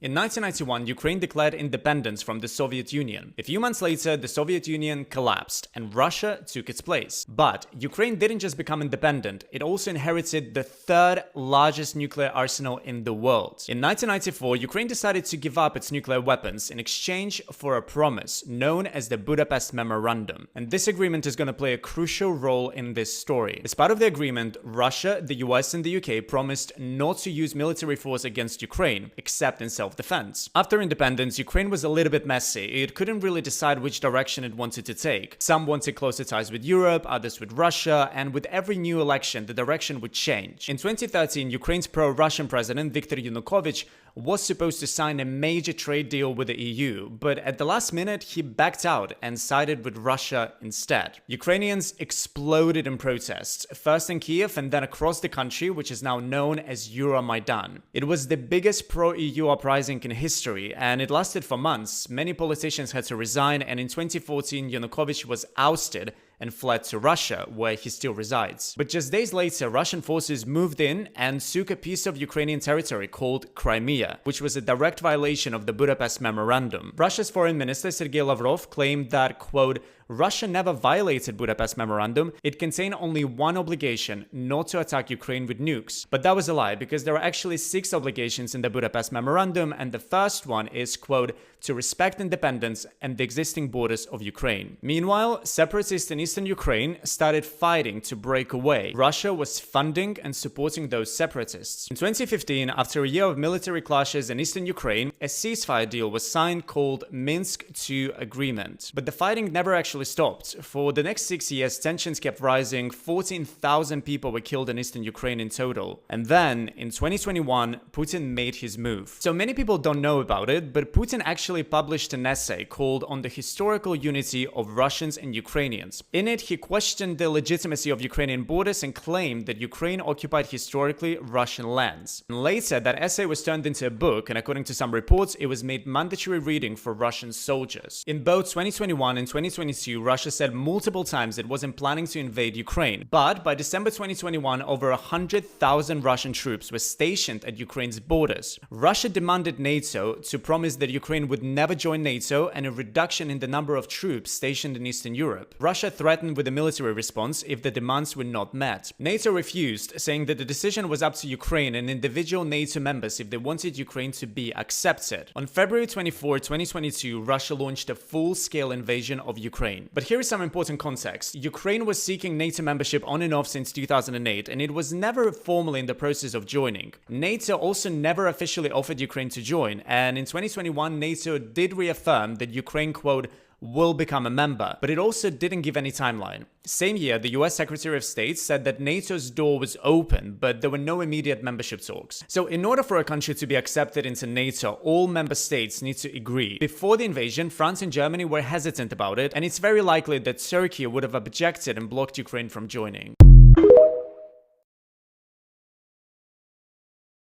In 1991, Ukraine declared independence from the Soviet Union. A few months later, the Soviet Union collapsed and Russia took its place. But Ukraine didn't just become independent, it also inherited the third largest nuclear arsenal in the world. In 1994, Ukraine decided to give up its nuclear weapons in exchange for a promise known as the Budapest Memorandum. And this agreement is going to play a crucial role in this story. As part of the agreement, Russia, the US, and the UK promised not to use military force against Ukraine, except in self-defense. After independence, Ukraine was a little bit messy. It couldn't really decide which direction it wanted to take. Some wanted closer ties with Europe, others with Russia, and with every new election, the direction would change. In 2013, Ukraine's pro-Russian president, Viktor Yanukovych, was supposed to sign a major trade deal with the EU, but at the last minute, he backed out and sided with Russia instead. Ukrainians exploded in protests, first in Kiev and then across the country, which is now known as Euromaidan. It was the biggest pro-EU uprising in history, and it lasted for months. Many politicians had to resign, and in 2014, Yanukovych was ousted and fled to Russia, where he still resides. But just days later, Russian forces moved in and took a piece of Ukrainian territory called Crimea, which was a direct violation of the Budapest Memorandum. Russia's foreign minister Sergei Lavrov claimed that, quote, Russia never violated Budapest Memorandum. It contained only one obligation, not to attack Ukraine with nukes. But that was a lie, because there are actually 6 obligations in the Budapest Memorandum, and the first one is, quote, to respect independence and the existing borders of Ukraine. Meanwhile, separatists in eastern Ukraine started fighting to break away. Russia was funding and supporting those separatists. In 2015, after a year of military clashes in eastern Ukraine, a ceasefire deal was signed called Minsk II Agreement. But the fighting never actually stopped. For the next 6 years, tensions kept rising. 14,000 people were killed in eastern Ukraine in total. And then, in 2021, Putin made his move. So many people don't know about it, but Putin actually published an essay called On the Historical Unity of Russians and Ukrainians. In it, he questioned the legitimacy of Ukrainian borders and claimed that Ukraine occupied historically Russian lands. And later, that essay was turned into a book, and according to some reports, it was made mandatory reading for Russian soldiers. In both 2021 and 2022, Russia said multiple times it wasn't planning to invade Ukraine. But by December 2021, over 100,000 Russian troops were stationed at Ukraine's borders. Russia demanded NATO to promise that Ukraine would never join NATO and a reduction in the number of troops stationed in Eastern Europe. Russia threatened with a military response if the demands were not met. NATO refused, saying that the decision was up to Ukraine and individual NATO members if they wanted Ukraine to be accepted. On February 24, 2022, Russia launched a full-scale invasion of Ukraine. But here is some important context. Ukraine was seeking NATO membership on and off since 2008, and it was never formally in the process of joining. NATO also never officially offered Ukraine to join, and in 2021, NATO did reaffirm that Ukraine, quote, will become a member, but it also didn't give any timeline. Same year, the US Secretary of State said that NATO's door was open, but there were no immediate membership talks. So in order for a country to be accepted into NATO, all member states need to agree. Before the invasion, France and Germany were hesitant about it, and it's very likely that Turkey would have objected and blocked Ukraine from joining.